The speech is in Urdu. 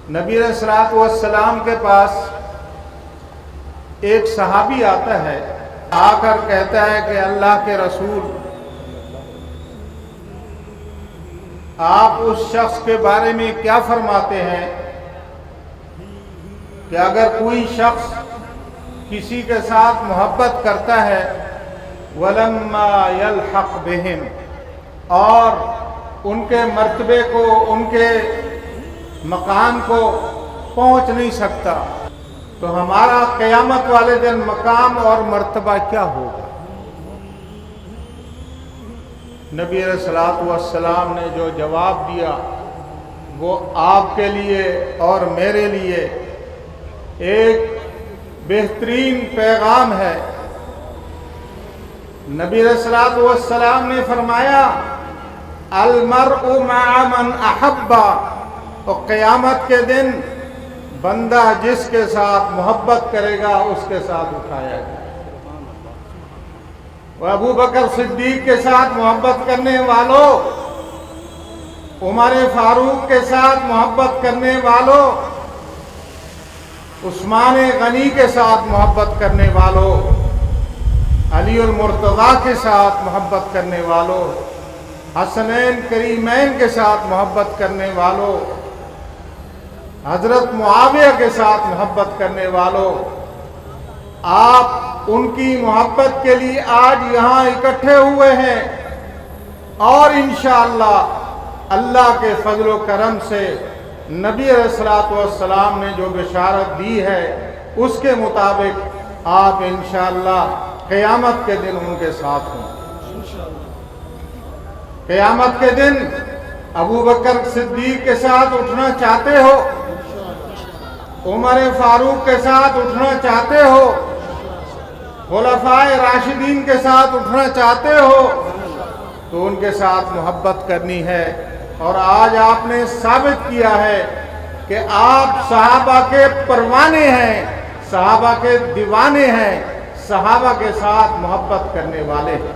نبی علیہ الصلوۃ والسلام کے پاس ایک صحابی آتا ہے، آ کر کہتا ہے کہ اللہ کے رسول، آپ اس شخص کے بارے میں کیا فرماتے ہیں کہ اگر کوئی شخص کسی کے ساتھ محبت کرتا ہے وَلَمَّا يَلْحَقْ بِهِمْ، اور ان کے مرتبے کو، ان کے مقام کو پہنچ نہیں سکتا، تو ہمارا قیامت والے دن مقام اور مرتبہ کیا ہوگا؟ نبی علیہ الصلوۃ والسلام نے جو جواب دیا وہ آپ کے لیے اور میرے لیے ایک بہترین پیغام ہے۔ نبی علیہ الصلوۃ والسلام نے فرمایا المرء مع من احب، اور قیامت کے دن بندہ جس کے ساتھ محبت کرے گا اس کے ساتھ اٹھایا جائے گا۔ وہ ابو بکر صدیق کے ساتھ محبت کرنے والوں، عمر فاروق کے ساتھ محبت کرنے والوں، عثمان غنی کے ساتھ محبت کرنے والوں، علی المرتضیٰ کے ساتھ محبت کرنے والوں، حسنین کریمین کے ساتھ محبت کرنے والوں، حضرت معاویہ کے ساتھ محبت کرنے والوں، آپ ان کی محبت کے لیے آج یہاں اکٹھے ہوئے ہیں، اور انشاءاللہ اللہ کے فضل و کرم سے نبی علیہ الصلوۃ والسلام نے جو بشارت دی ہے اس کے مطابق آپ انشاءاللہ قیامت کے دن ان کے ساتھ ہوں۔ قیامت کے دن ابو بکر صدیق کے ساتھ اٹھنا چاہتے ہو، عمر فاروق کے ساتھ اٹھنا چاہتے ہو، خلفائے راشدین کے ساتھ اٹھنا چاہتے ہو، تو ان کے ساتھ محبت کرنی ہے۔ اور آج آپ نے ثابت کیا ہے کہ آپ صحابہ کے پروانے ہیں، صحابہ کے دیوانے ہیں، صحابہ کے ساتھ محبت کرنے والے ہیں۔